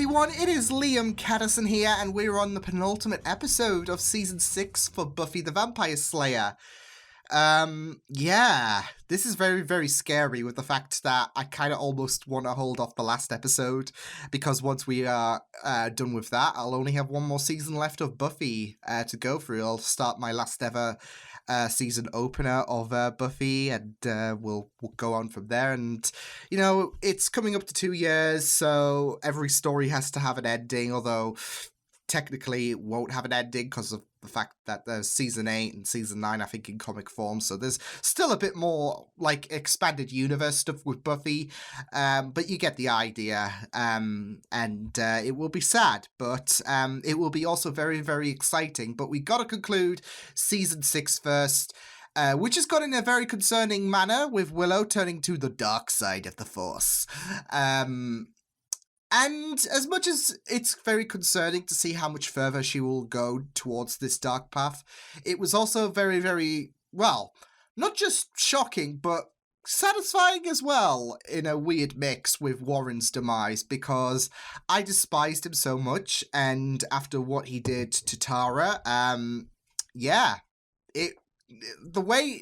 everyone, it is Liam Caddison here, and we're on the penultimate episode of Season 6 for Buffy the Vampire Slayer. Yeah, this is very, very scary with the fact that I kind of almost want to hold off the last episode, because once we are done with that, I'll only have one more season left of Buffy to go through. I'll start my last ever season opener of Buffy, and we'll go on from there. And, you know, it's coming up to 2 years, so every story has to have an ending, although technically it won't have an ending because of the fact that there's season 8 and season 9, I think, in comic form, so there's still a bit more like expanded universe stuff with Buffy, but you get the idea. And it will be sad, but it will be also very, very exciting. But we gotta conclude season 6 first, which has gone in a very concerning manner, with Willow turning to the dark side of the Force. And as much as it's very concerning to see how much further she will go towards this dark path, it was also very, very, well, not just shocking, but satisfying as well, in a weird mix, with Warren's demise, because I despised him so much, and after what he did to Tara, yeah, the way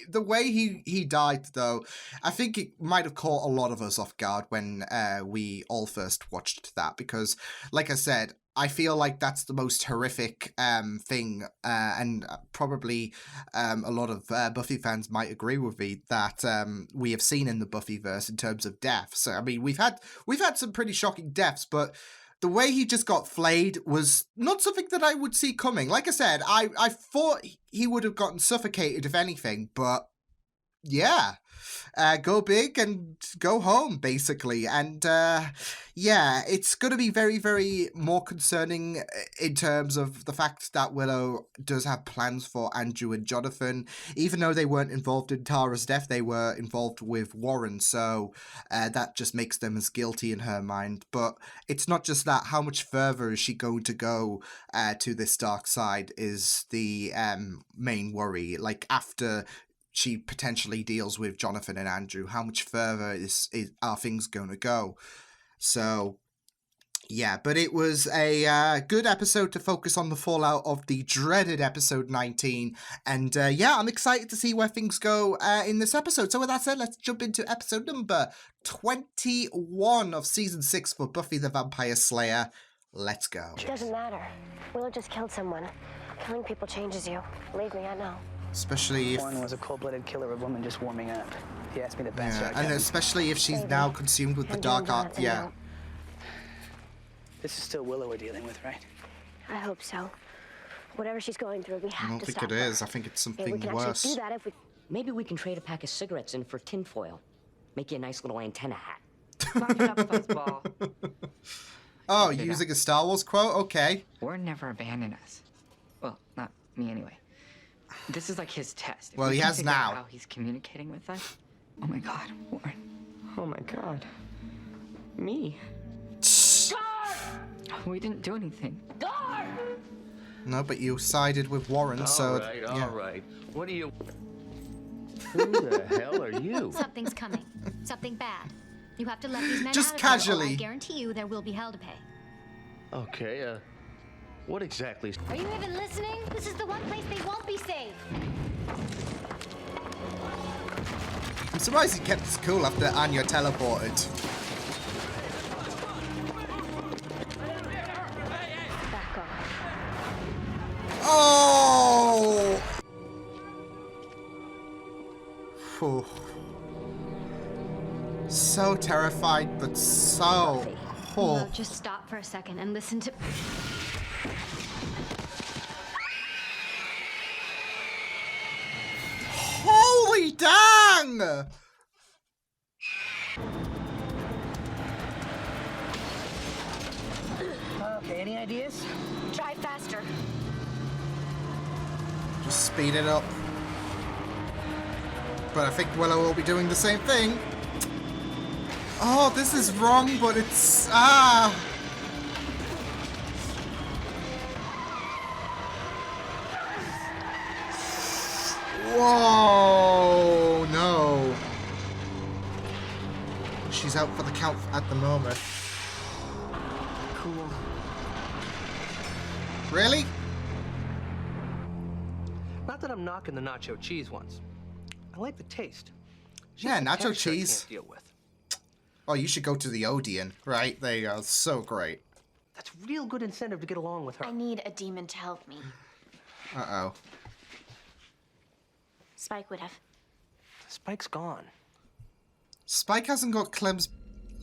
he died, though, I think it might have caught a lot of us off guard when we all first watched that, because, like I said, I feel like that's the most horrific thing, and probably a lot of Buffy fans might agree with me, that we have seen in the Buffyverse in terms of deaths. I mean, we've had some pretty shocking deaths, but the way he just got flayed was not something that I would see coming. Like I said, I thought he would have gotten suffocated, if anything, but yeah. Go big and go home, basically. And yeah, it's going to be very, very more concerning in terms of the fact that Willow does have plans for Andrew and Jonathan. Even though they weren't involved in Tara's death, they were involved with Warren, so that just makes them as guilty in her mind. But it's not just that. How much further is she going to go to this dark side is the main worry. Like, after she potentially deals with Jonathan and Andrew, how much further are things going to go? So, yeah, but it was a good episode to focus on the fallout of the dreaded episode 19. And yeah, I'm excited to see where things go in this episode. So with that said, let's jump into episode number 21 of season 6 for Buffy the Vampire Slayer. Let's go. It doesn't matter. Willow just killed someone. Killing people changes you. Believe me, I know. Especially if Warren was a cold-blooded killer of women just warming up. He asked me to bounce her. and especially if she's now consumed with the dark art. Yeah. This is still Willow we're dealing with, right? I hope so. Whatever she's going through, we have to stop I don't think it is. I think it's something we can worse. do that if we... Maybe we can trade a pack of cigarettes in for tinfoil. Make you a nice little antenna hat. Lock it up, fuzzball. Oh, using a Star Wars quote? Okay. Warren never abandoned us. Well, not me anyway. This is like his test. Well, he has now. How he's communicating with us. Oh my God, Warren. Oh my God. Me. We didn't do anything. No, but you sided with Warren, so all right. What are you? Who the hell are you? Something's coming. Something bad. You have to let these men Just out casually. Of here, or I guarantee you there will be hell to pay. Okay, what exactly? Are you even listening? This is the one place they won't be safe. I'm surprised he kept his cool after Anya teleported. Back off. Oh! Whew. So terrified, but so... Well, just stop for a second and listen to... Holy dang! Okay, any ideas? Drive faster. Just speed it up. But I think Willow will be doing the same thing. Oh, this is wrong, but it's... Whoa, no. She's out for the count at the moment. Cool. Really? Not that I'm knocking the nacho cheese ones. I like the taste. It's Yeah, just the nacho texture I cheese. can't deal with. Oh, you should go to the Odeon. Right, there you go. So great. That's real good incentive to get along with her. I need a demon to help me. Uh-oh. Spike would have. Spike's gone. Spike hasn't got Clem's,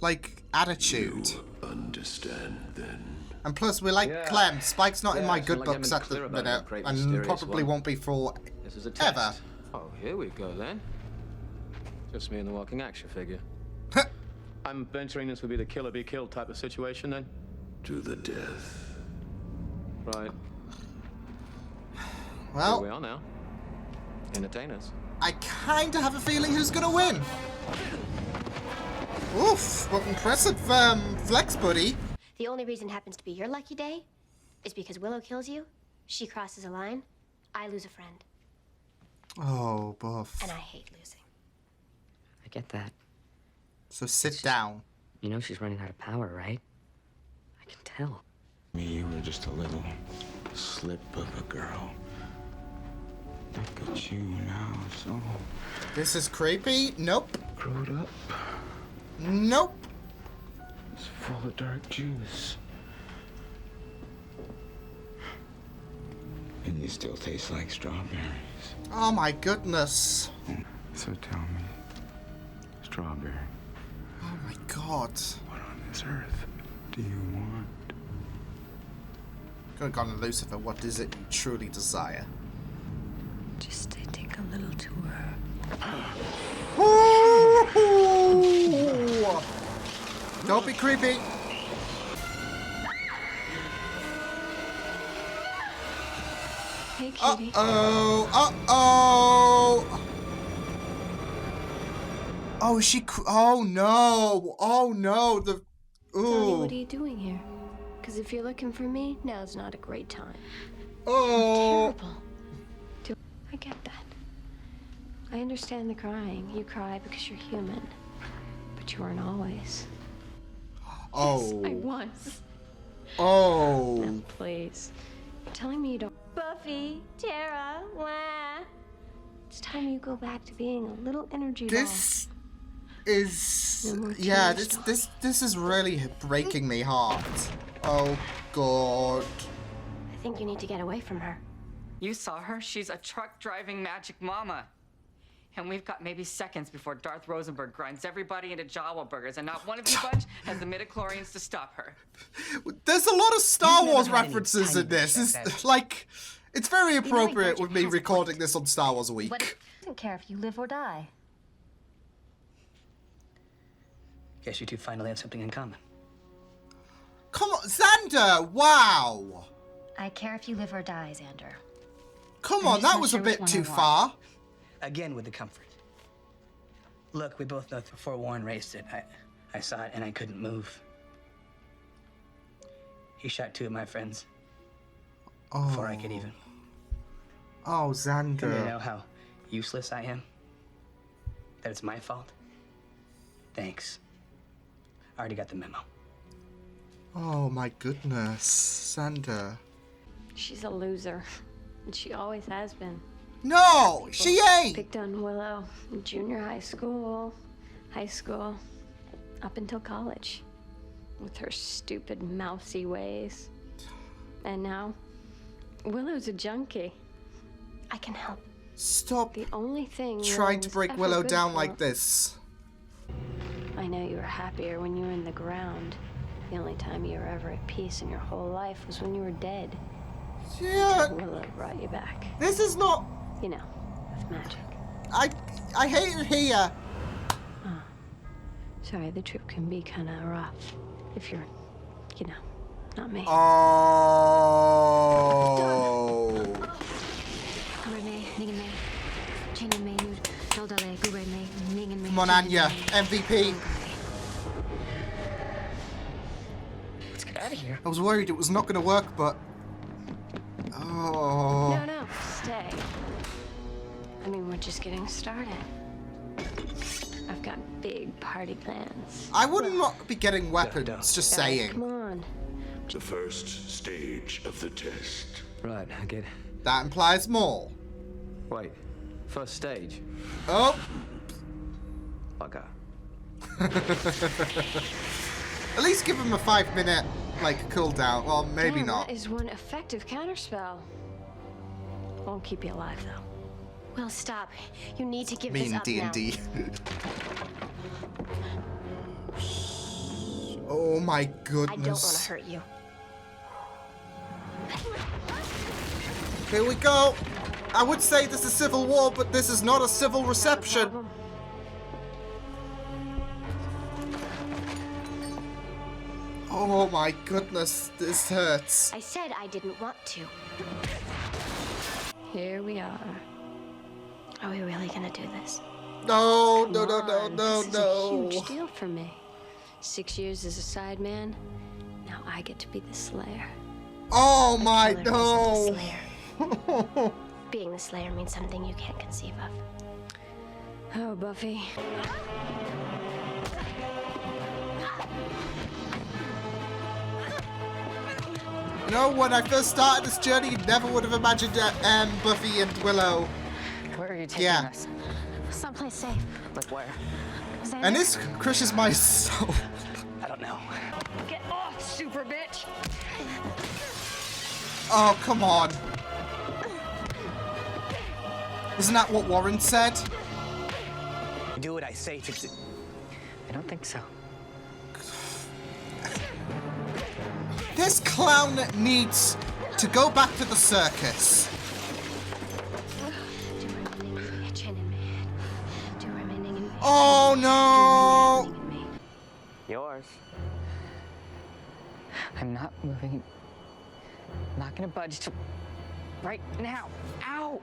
like, attitude. Understand, then. And plus, we like Yeah. Clem. Spike's not in Yeah, my it's good not like books I'm at the clear about minute, that great and mysterious probably one. won't be for This is a test. ever. Oh, here we go then. Just me and the walking action figure. I'm venturing this would be the killer be killed type of situation then. To the death. Right. Here we Well, are now. Entertain us. I kind of have a feeling who's gonna win. Oof, what impressive flex, buddy. The only reason it happens to be your lucky day is because Willow kills you, she crosses a line, I lose a friend. Oh, Buff. And I hate losing. I get that. So sit down. You know she's running out of power, right? I can tell. Me, you were just a little slip of a girl. Look at you now, so This is creepy. Nope. grown up. Nope. It's full of dark juice. And you still taste like strawberries. Oh my goodness. So tell me, strawberry, Oh my god. what on this earth do you want? Could have gone to Lucifer. What is it you truly desire? Just to take a little tour. Ooh. Don't be creepy. Hey, kitty. Uh-oh. Uh-oh. Oh, is she... Oh, no. Oh, no. The... Donnie, Ooh. what are you doing here? Because if you're looking for me, now's not a great time. Oh. Terrible. I get that. I understand the crying. You cry because you're human. But you weren't always. Oh. I was. Oh. Now, please. You're telling me you don't. Buffy, Tara, wah. It's time you go back to being a little energy ball. This is... No more Yeah, tears, this is really breaking me heart. Oh, God. I think you need to get away from her. You saw her? She's a truck-driving magic mama. And we've got maybe seconds before Darth Rosenberg grinds everybody into Jawa burgers, and not one of you bunch has the midichlorians to stop her. There's a lot of Star You've never Wars had any references tiny in this. bit It's like that. like... It's very know, appropriate Virgin with me has a recording point. this on Star Wars Week. But I don't care if you live or die. Guess you two finally have something in common. Come on, Xander! Wow! I care if you live or die, Xander. Come I'm on, just that not was sure a which bit one I too want. far. Again with the comfort. Look, we both know before Warren raced it, I saw it and I couldn't move. He shot two of my friends before I could even. Oh, And you Xander. know how useless I am? That it's my fault? Thanks. I already got the memo. Oh my goodness, Xander. She's a loser. And she always has been. No, she ain't! Picked on Willow in junior high school, up until college. With her stupid, mousy ways. And now, Willow's a junkie. I can help. Stop The only thing trying to Willow's break ever Willow good down for- like this. I know you were happier when you were in the ground. The only time you were ever at peace in your whole life was when you were dead. Yeah, Willow brought you back. this is not... You know, with magic. I hate it here. Sorry, the trip can be kind of rough. If you're, you know, not me. Oh. Come on, Anya. MVP. Let's get out of here. I was worried it was not going to work, but... Oh. No, stay. I mean, we're just getting started. I've got big party plans. I would not be getting weapons, Don't. just Guys, saying. come on. The first stage of the test. Right, I get it. That implies more. Wait, first stage? Oh! Okay. At least give him a 5-minute, like, cooldown. Well, maybe Damn, not. That is one effective counterspell. Won't keep you alive, though. Will, stop. You need to give Mean this up D&D. now. Oh my I don't want to goodness. hurt you. Here we go. I would say this is civil war, but this is not a civil reception. Problem. Oh my goodness, this hurts. I said I didn't want to. Here we are. Are we really gonna do this? No, Come no, no, no, on, no, this no. is a huge deal for me. 6 years as a sideman. Now I get to be the Slayer. Oh my Killer isn't the no. Slayer. Being the Slayer means something you can't conceive of. Oh, Buffy. You know, when I first started this journey, you never would have imagined Buffy and Willow. Where are you taking Yeah. us? Someplace safe. Like where? Xander? And this crushes my soul. I don't know. Get off, super bitch! Oh, come on. Isn't that what Warren said? Do what I say to do. I don't think so. This clown needs to go back to the circus. Do remaining itching in me. Do remaining in me. Oh no! Do remaining in me. Yours. I'm not moving. I'm not gonna budge till right now. Ow!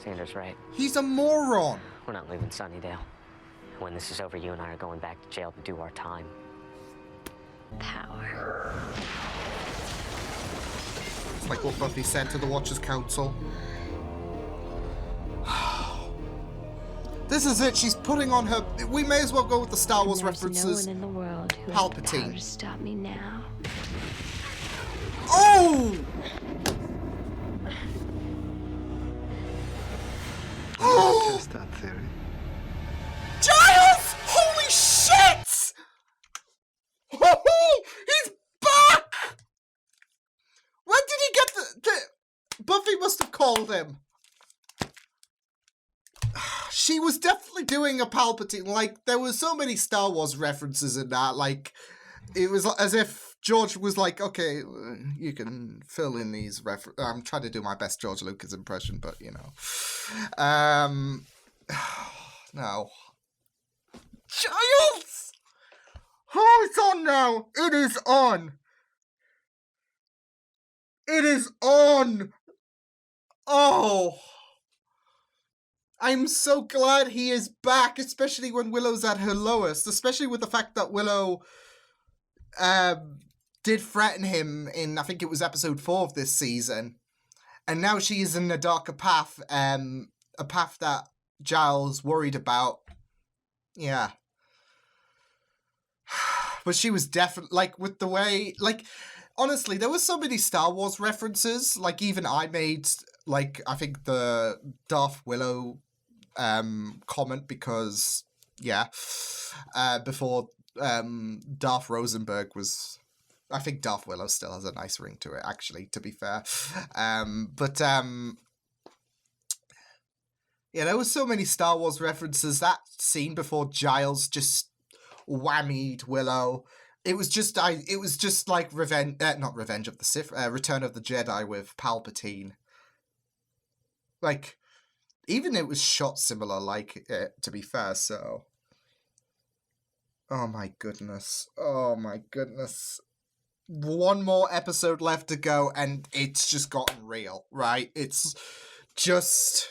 Xander's right. He's a moron. We're not leaving Sunnydale. When this is over, you and I are going back to jail to do our time. Power. It's like what Buffy said to the Watchers Council. This is it. She's putting on her. We may as well go with the Star Wars There's references. no one in the world who has the Palpatine. power to stop me now. Oh! Oh! Test that theory. Giles! Holy shit! He's back! When did he get the... Buffy must have called him. She was definitely doing a Palpatine. Like, there were so many Star Wars references in that. Like, it was as if George was like, okay, you can fill in these references. I'm trying to do my best George Lucas impression, but, you know. No. Giles! Oh, it's on now. It is on. It is on. Oh. I'm so glad he is back, especially when Willow's at her lowest, especially with the fact that Willow did threaten him in, I think it was episode 4 of this season. And now she is in a darker path, a path that Giles worried about. Yeah. But she was definitely, like, with the way, like, honestly, there were so many Star Wars references. Like, even I made, like, I think the Darth Willow comment because, yeah, before Darth Rosenberg was, I think Darth Willow still has a nice ring to it, actually, to be fair. Yeah, there was so many Star Wars references. That scene before Giles just whammied Willow. It was just like not Revenge of the Sith, Return of the Jedi with Palpatine. Like, even it was shot similar, like it, to be fair. So, oh my goodness, one more episode left to go, and it's just gotten real, right? It's just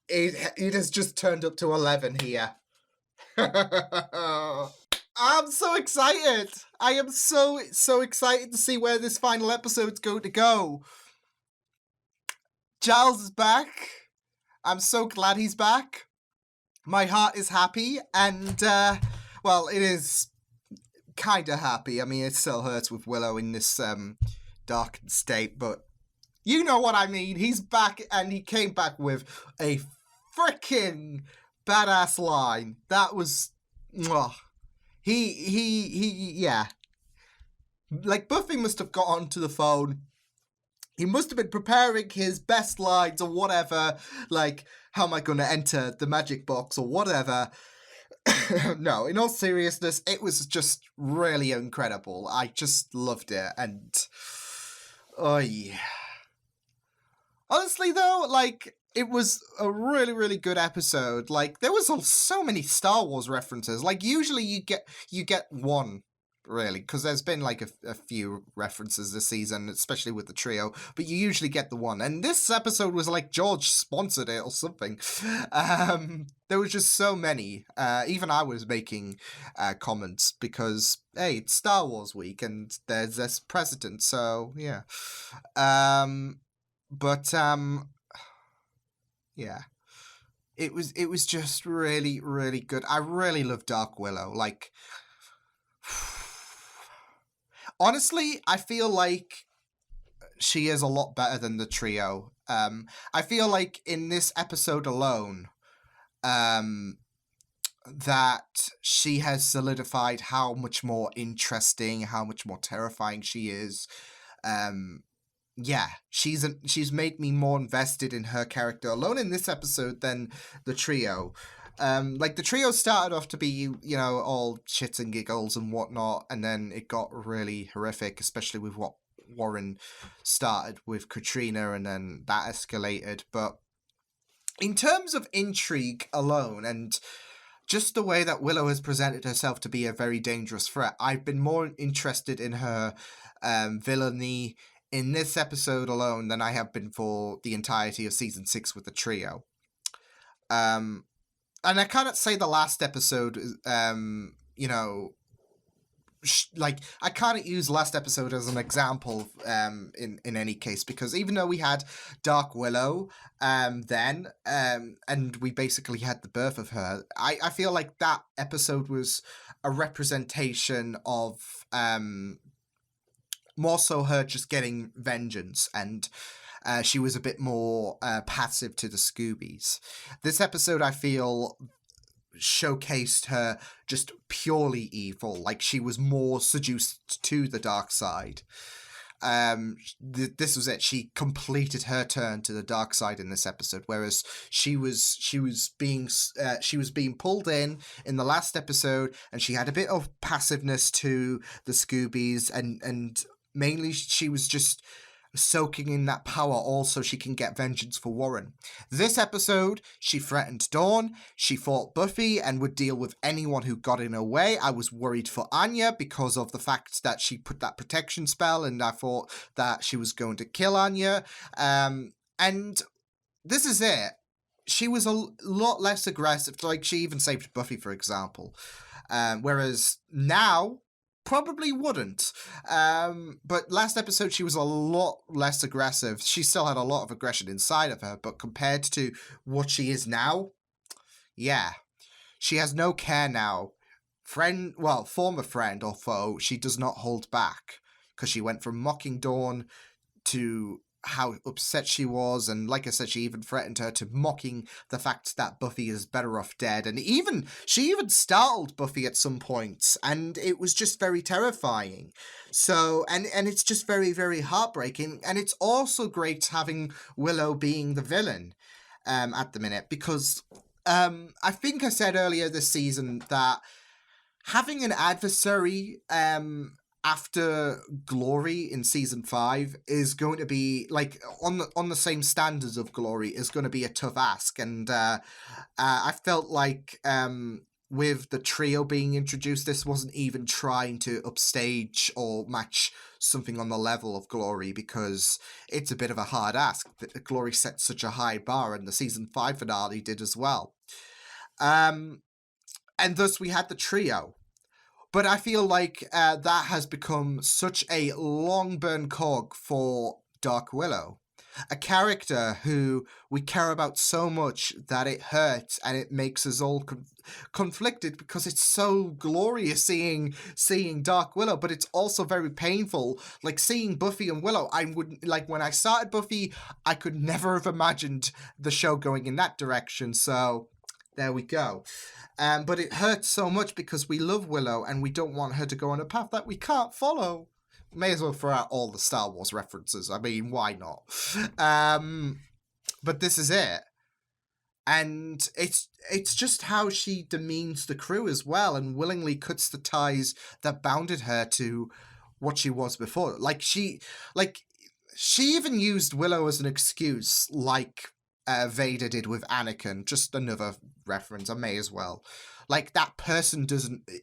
it has just turned up to 11 here. I'm so excited. I am so excited to see where this final episode's going to go. Giles is back. I'm so glad he's back. My heart is happy, and well, it is kind of happy. I mean, it still hurts with Willow in this darkened state, but you know what I mean. He's back, and he came back with a freaking badass line. That was... Mwah. Yeah. Like, Buffy must have got onto the phone. He must have been preparing his best lines or whatever. Like, how am I going to enter the magic box or whatever. No, in all seriousness, it was just really incredible. I just loved it. And, oh yeah. Honestly, though, like, it was a really, really good episode. Like, there was so many Star Wars references. Like, usually you get one, really, because there's been, like, a few references this season, especially with the trio, but you usually get the one. And this episode was like George sponsored it or something. There was just so many. Even I was making comments because, hey, it's Star Wars week, and there's this precedent, so, yeah. Yeah. It was just really, really good. I really love Dark Willow. Like, honestly, I feel like she is a lot better than the trio. I feel like in this episode alone, that she has solidified how much more interesting, how much more terrifying she is. Yeah, she's made me more invested in her character alone in this episode than the trio. Like, the trio started off to be, you know, all shits and giggles and whatnot, and then it got really horrific, especially with what Warren started with Katrina, and then that escalated. But in terms of intrigue alone, and just the way that Willow has presented herself to be a very dangerous threat, I've been more interested in her villainy in this episode alone than I have been for the entirety of season 6 with the trio. And I cannot say the last episode, you know, like, I can't use last episode as an example in any case, because even though we had Dark Willow then, and we basically had the birth of her, I feel like that episode was a representation of more so her just getting vengeance, and she was a bit more passive to the Scoobies. This episode, I feel, showcased her just purely evil. Like, she was more seduced to the dark side. This was it. She completed her turn to the dark side in this episode, whereas she was being pulled in the last episode, and she had a bit of passiveness to the Scoobies, and mainly she was just soaking in that power also she can get vengeance for Warren. This episode, she threatened Dawn, she fought Buffy, and would deal with anyone who got in her way. I was worried for Anya because of the fact that she put that protection spell, and I thought that she was going to kill Anya. And this is it. She was a lot less aggressive. Like, she even saved Buffy, for example. Whereas now, probably wouldn't. But last episode, she was a lot less aggressive. She still had a lot of aggression inside of her, but compared to what she is now, yeah. She has no care now. Former friend or foe, she does not hold back. Because she went from mocking Dawn to how upset she was, and like I said, she even threatened her to mocking the fact that Buffy is better off dead, and she even startled Buffy at some points, and it was just very terrifying. So, and it's just very, very heartbreaking, and it's also great having Willow being the villain at the minute, because I think I said earlier this season that having an adversary after Glory in season 5 is going to be, like, on the same standards of Glory, is going to be a tough ask. And I felt like with the trio being introduced, this wasn't even trying to upstage or match something on the level of Glory, because it's a bit of a hard ask. Glory set such a high bar, and the season 5 finale did as well. And thus we had the trio. But I feel like that has become such a long burn cog for Dark Willow. a character who we care about so much that it hurts and it makes us all conflicted, because it's so glorious seeing Dark Willow, but it's also very painful. Like seeing Buffy and Willow, I wouldn't, like, when I started Buffy, I could never have imagined the show going in that direction. So there we go. But it hurts so much because we love Willow and we don't want her to go on a path that we can't follow. May as well throw out all the Star Wars references. I mean, why not? But this is it. And it's just how she demeans the crew as well, and willingly cuts the ties that bounded her to what she was before. She even used Willow as an excuse, like Vader did with Anakin. Just another reference, I may as well. Like, that person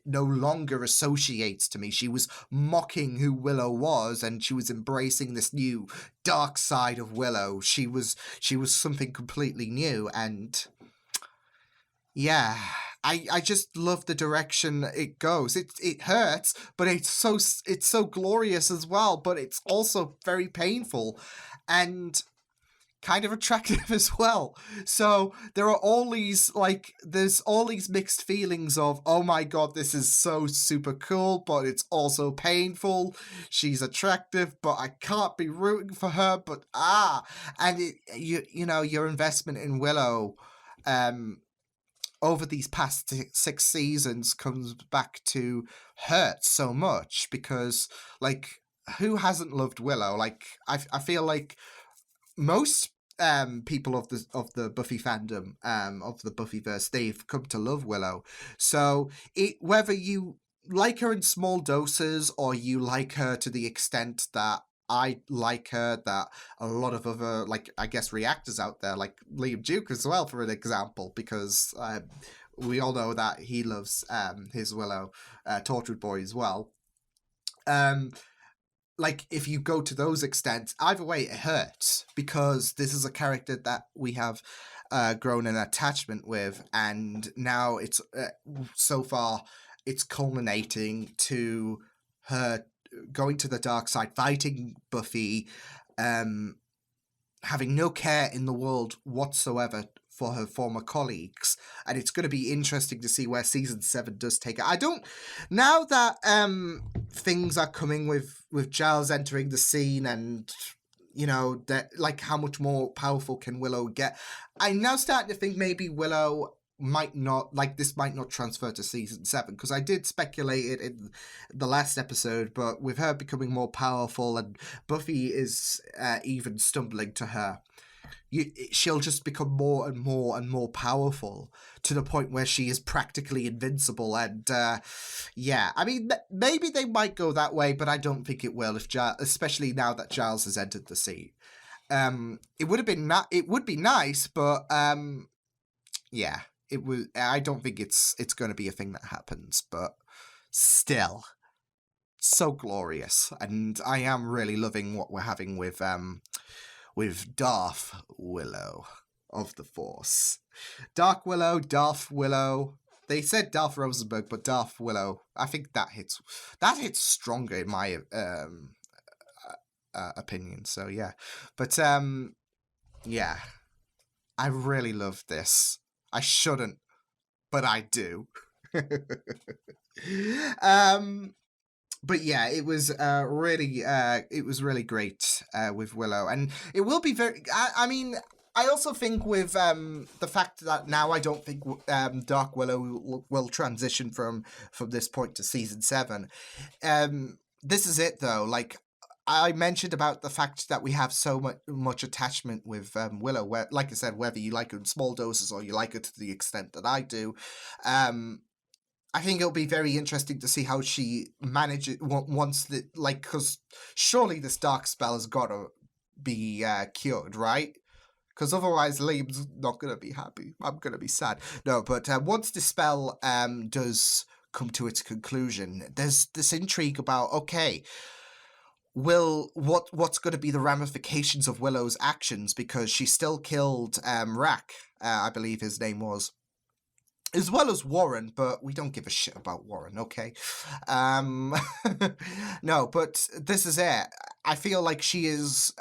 no longer associates to me. She was mocking who Willow was, and she was embracing this new dark side of Willow. She was something completely new, and yeah, I just love the direction it goes. It hurts, but it's so glorious as well, but it's also very painful and kind of attractive as well. So there are all these, there's all these mixed feelings of, oh my god, this is so super cool, but it's also painful. She's attractive, but I can't be rooting for her, but and you know, your investment in Willow over these past 6 seasons comes back to hurt so much, because, like, who hasn't loved Willow? Like, I feel like most people of the Buffy fandom, of the Buffyverse, they've come to love Willow. So whether you like her in small doses or you like her to the extent that I like her, that a lot of other, like, I guess, reactors out there, like Liam Duke as well, for an example, because we all know that he loves his Willow, Tortured Boy, as well. Like, if you go to those extents, either way, it hurts, because this is a character that we have grown an attachment with, and now it's so far it's culminating to her going to the dark side, fighting Buffy, having no care in the world whatsoever for her former colleagues. And it's going to be interesting to see where season 7 does take it. Now that things are coming with Giles entering the scene, and, you know, that, like, how much more powerful can Willow get, I'm now starting to think maybe Willow might not transfer to season 7, because I did speculate it in the last episode, but with her becoming more powerful and Buffy is even stumbling to her, she'll just become more and more and more powerful, to the point where she is practically invincible. And yeah, I mean, maybe they might go that way, but I don't think it will, especially now that Giles has entered the scene. It would be nice, but yeah, I don't think it's going to be a thing that happens, but still, so glorious. And I am really loving what we're having with Darth Willow of the Force. Dark Willow, Darth Willow. They said Darth Rosenberg, but Darth Willow, I think that hits stronger in my opinion. So yeah, but yeah, I really love this. I shouldn't, but I do. But yeah, it was really great with Willow, and it will be very. I mean, I also think with the fact that now I don't think Dark Willow will transition from this point to season 7. This is it though. Like, I mentioned about the fact that we have so much attachment with Willow, where, like I said, whether you like her in small doses or you like her to the extent that I do, I think it'll be very interesting to see how she manages once because surely this dark spell has got to be cured, right? Because otherwise Liam's not going to be happy. I'm going to be sad. No, but once the spell does come to its conclusion, there's this intrigue about, okay, what's going to be the ramifications of Willow's actions, because she still killed Rack, I believe his name was. as well as Warren, but we don't give a shit about Warren, okay? No, but this is it. I feel like she is,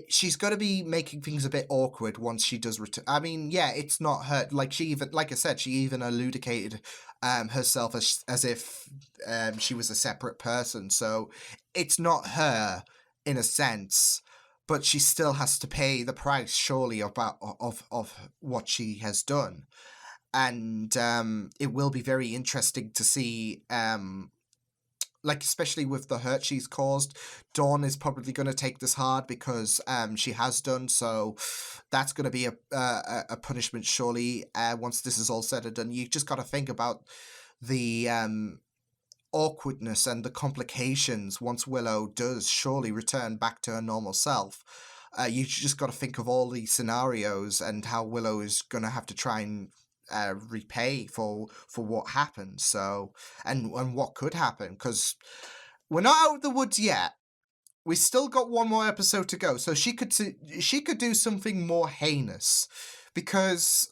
she's got to be making things a bit awkward once she does return. I mean, yeah, it's not her, like she even, like I said, she even elucidated herself as if she was a separate person, so it's not her in a sense, but she still has to pay the price, surely, of what she has done. And it will be very interesting to see, like, especially with the hurt she's caused. Dawn is probably going to take this hard because she has done, so that's going to be a punishment, surely, once this is all said and done. You just got to think about the awkwardness and the complications once Willow does surely return back to her normal self. You just got to think of all these scenarios and how Willow is going to have to try and repay for what happened. So and what could happen, because we're not out of the woods yet. We still got one more episode to go, so she could do something more heinous, because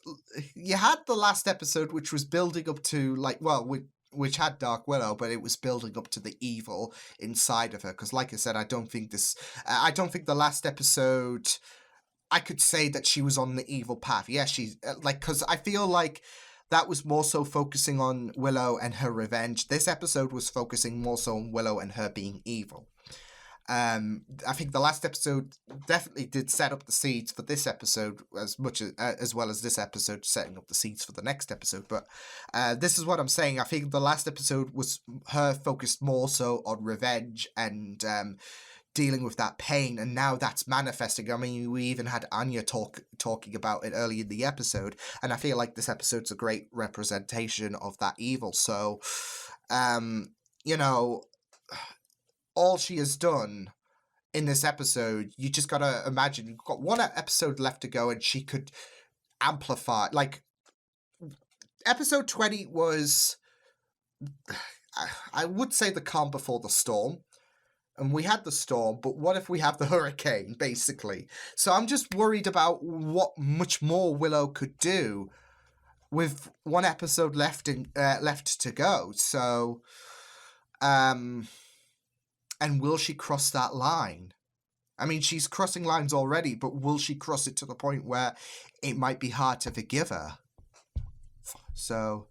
you had the last episode, which was building up to, like, well, which had Dark Willow, but it was building up to the evil inside of her. Because, like I said, I don't think the last episode, I could say that she was on the evil path. Yeah, she's like, because I feel like that was more so focusing on Willow and her revenge. This episode was focusing more so on Willow and her being evil. I think the last episode definitely did set up the seeds for this episode as much as well as this episode setting up the seeds for the next episode. But this is what I'm saying. I think the last episode was her focused more so on revenge and dealing with that pain, and now that's manifesting. I mean, we even had Anya talking about it early in the episode, and I feel like this episode's a great representation of that evil. So, you know, all she has done in this episode, you just gotta imagine, you've got one episode left to go, and she could amplify. Like, episode 20 was, I would say, the calm before the storm. And we had the storm, but what if we have the hurricane, basically? So I'm just worried about what much more Willow could do with one episode left to go. So, and will she cross that line? I mean, she's crossing lines already, but will she cross it to the point where it might be hard to forgive her? So,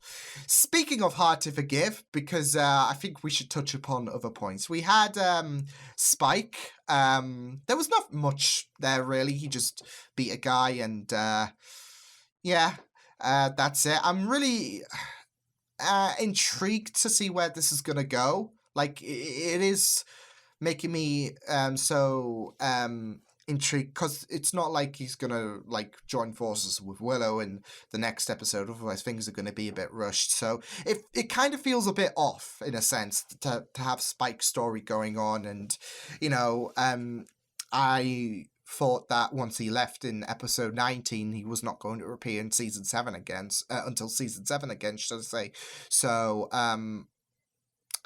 speaking of hard to forgive, because I think we should touch upon other points. We had Spike. There was not much there, really. He just beat a guy, and that's it. I'm really intrigued to see where this is going to go. Like, it is making me intrigued, because it's not like he's gonna, like, join forces with Willow in the next episode, otherwise things are going to be a bit rushed. So it kind of feels a bit off, in a sense, to have Spike's story going on. And, you know, I thought that once he left in episode 19, he was not going to appear in season 7 again, until season 7 again, should I say. So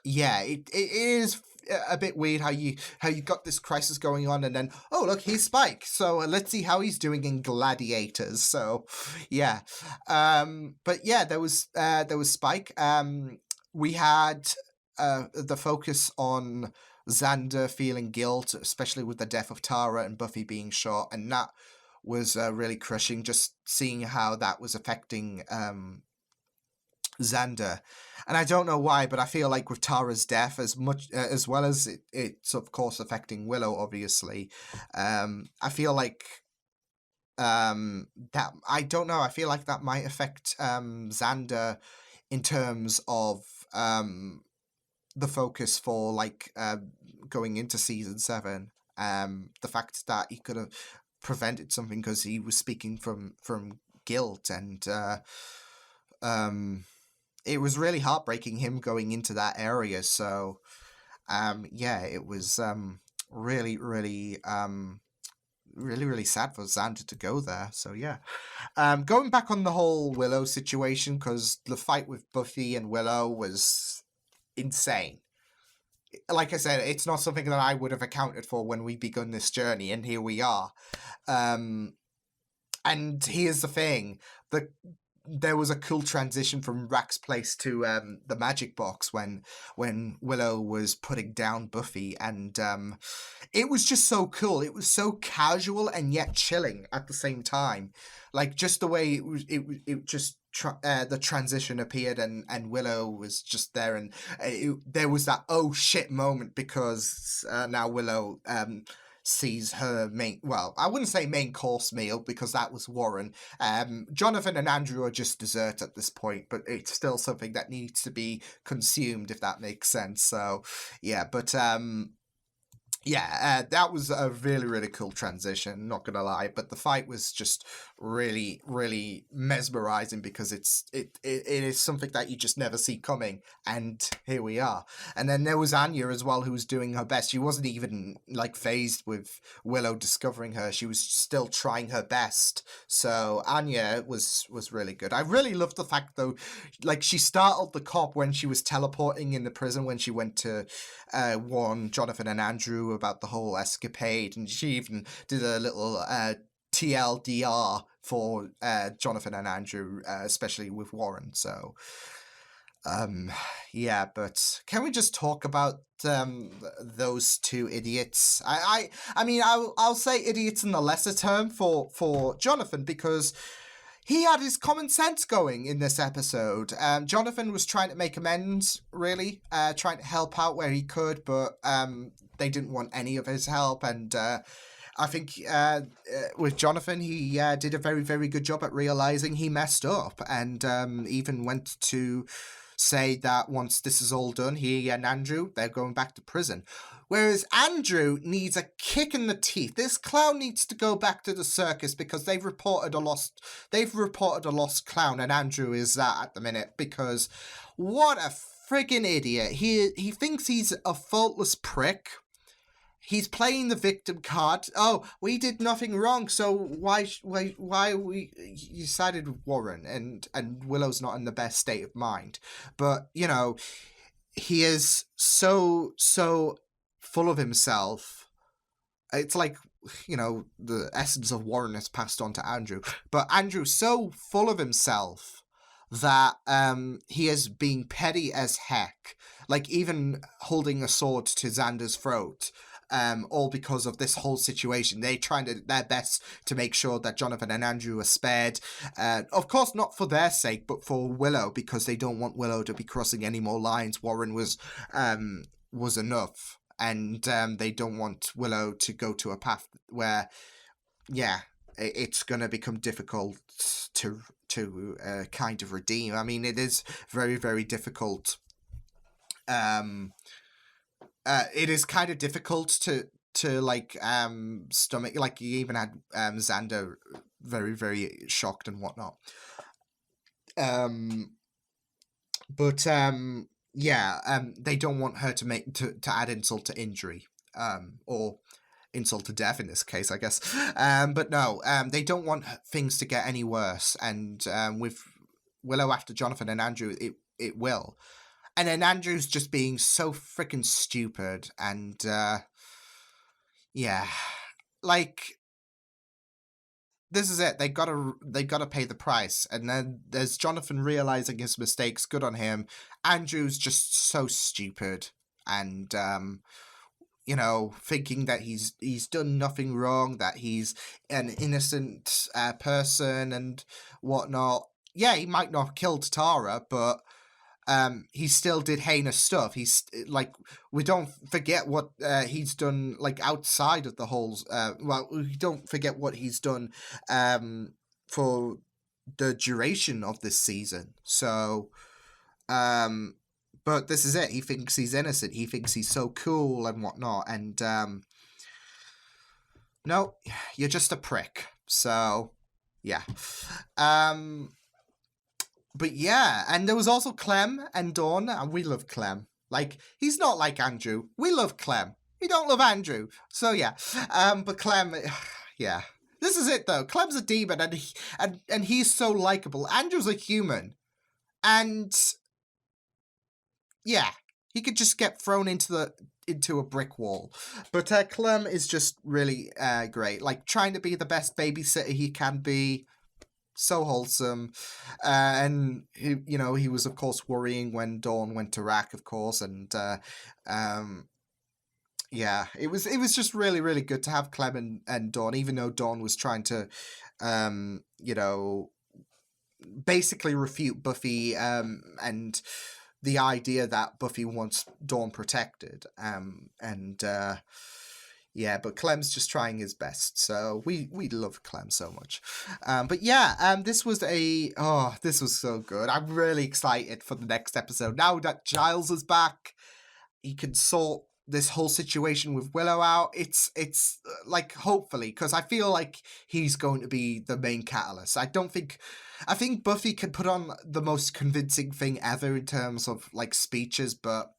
yeah, it is a bit weird how you got this crisis going on, and then, oh look, he's Spike, so let's see how he's doing in Gladiators. So yeah, but yeah, there was Spike. We had the focus on Xander feeling guilt, especially with the death of Tara and Buffy being shot, and that was really crushing, just seeing how that was affecting Xander. And I don't know why, but I feel like with Tara's death, as much as well as it's of course affecting Willow, obviously, I feel like that, I don't know, I feel like that might affect Xander in terms of the focus for, like, going into season 7. The fact that he could have prevented something because he was speaking from guilt, and it was really heartbreaking, him going into that area. So yeah, it was really sad for Xander to go there. So yeah, going back on the whole Willow situation, because the fight with Buffy and Willow was insane. Like I said, it's not something that I would have accounted for when we begun this journey, and here we are. And here's the thing, there was a cool transition from Rack's place to the magic box when Willow was putting down Buffy, and it was just so cool. It was so casual and yet chilling at the same time. Like, just the way the transition appeared, and Willow was just there, and there was that oh shit moment, because now Willow sees her I wouldn't say main course meal, because that was Warren. Jonathan and Andrew are just dessert at this point, but it's still something that needs to be consumed, if that makes sense. So yeah, but that was a really, really cool transition, not gonna lie. But the fight was just really, really mesmerizing, because it is something that you just never see coming, and here we are. And then there was Anya as well, who was doing her best. She wasn't even like phased with Willow discovering her. She was still trying her best. So Anya was really good. I really loved the fact, though, like, she startled the cop when she was teleporting in the prison, when she went to warn Jonathan and Andrew about the whole escapade, and she even did a little TLDR for Jonathan and Andrew, especially with Warren. So yeah, but can we just talk about those two idiots? I mean, I'll say idiots in the lesser term for Jonathan, because he had his common sense going in this episode. Jonathan was trying to make amends, really, trying to help out where he could, but they didn't want any of his help. And I think with Jonathan, he did a very, very good job at realizing he messed up, and even went to say that once this is all done, he and Andrew, they're going back to prison. Whereas Andrew needs a kick in the teeth. This clown needs to go back to the circus, because they've reported a lost clown, and Andrew is that at the minute, because what a friggin' idiot. He thinks he's a faultless prick. He's playing the victim card. Oh, we did nothing wrong, so why you sided with Warren, and Willow's not in the best state of mind. But, you know, he is so full of himself. It's like, you know, the essence of Warren is passed on to Andrew. But Andrew's so full of himself that he is being petty as heck. Like, even holding a sword to Xander's throat. All because of this whole situation. They're trying their best to make sure that Jonathan and Andrew are spared. Of course, not for their sake, but for Willow, because they don't want Willow to be crossing any more lines. Warren was enough, and they don't want Willow to go to a path where, yeah, it's going to become difficult to kind of redeem. I mean, it is very, very difficult. It is kind of difficult to like stomach. Like, you even had Xander very, very shocked and whatnot. They don't want her to add insult to injury, or insult to death in this case, I guess. But no, they don't want things to get any worse. And with Willow after Jonathan and Andrew, it will. And then Andrew's just being so freaking stupid, and yeah, like, this is it. They gotta pay the price. And then there's Jonathan realizing his mistakes. Good on him. Andrew's just so stupid, and you know, thinking that he's done nothing wrong, that he's an innocent person and whatnot. Yeah, he might not have killed Tara, but he still did heinous stuff. He's like, we don't forget what he's done, like, outside of the whole. We don't forget what he's done for the duration of this season. So, but this is it. He thinks he's innocent. He thinks he's so cool and whatnot. And no, you're just a prick. So, yeah. But yeah, and there was also Clem and Dawn, and we love Clem. Like, he's not like Andrew. We love Clem. We don't love Andrew. So yeah, but Clem, yeah. This is it though. Clem's a demon, and he's so likable. Andrew's a human, and yeah, he could just get thrown into a brick wall. But Clem is just really great. Like, trying to be the best babysitter he can be. so wholesome. And he was of course worrying when Dawn went to Rack, of course, and yeah, it was just really, really good to have Clem and Dawn, even though Dawn was trying to basically refute Buffy and the idea that Buffy wants Dawn protected. Yeah, but Clem's just trying his best, so we love Clem so much. But yeah, this was so good. I'm really excited for the next episode. Now that Giles is back, he can sort this whole situation with Willow out. It's like, hopefully, because I feel like he's going to be the main catalyst. I think Buffy can put on the most convincing thing ever in terms of like speeches, but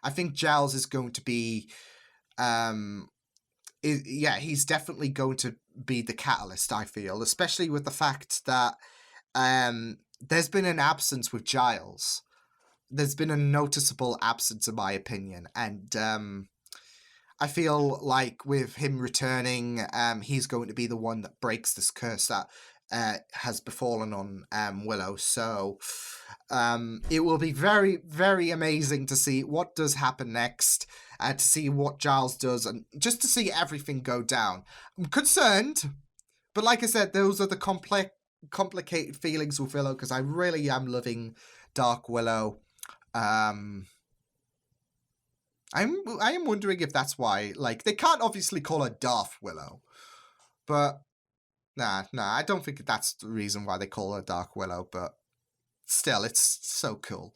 I think Giles is going to be he's definitely going to be the catalyst, I feel, especially with the fact that there's been an absence with Giles. There's been a noticeable absence, in my opinion, and I feel like with him returning, he's going to be the one that breaks this curse that has befallen on Willow. So it will be very, very amazing to see what does happen next, to see what Giles does, and just to see everything go down. I'm concerned, but like I said, those are the complicated feelings with Willow, because I really am loving Dark Willow. I am wondering if that's why, like, they can't obviously call her Darth Willow, but nah, I don't think that's the reason why they call her Dark Willow, but still, it's so cool.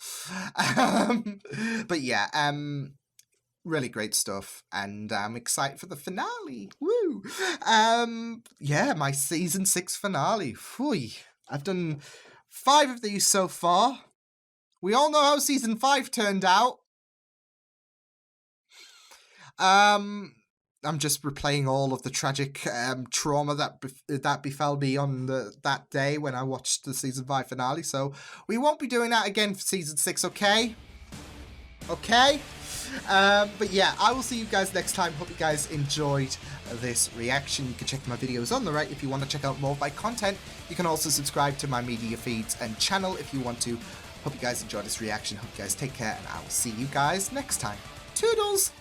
But yeah, really great stuff, and I'm excited for the finale. Woo! Yeah, my season 6 finale. Phew. I've done 5 of these so far. We all know how season 5 turned out. I'm just replaying all of the tragic trauma that befell me on that day when I watched the season 5 finale. So we won't be doing that again for season 6, okay? Okay? But yeah, I will see you guys next time. Hope you guys enjoyed this reaction. You can check my videos on the right if you want to check out more of my content. You can also subscribe to my media feeds and channel if you want to. Hope you guys enjoyed this reaction. Hope you guys take care, and I will see you guys next time. Toodles!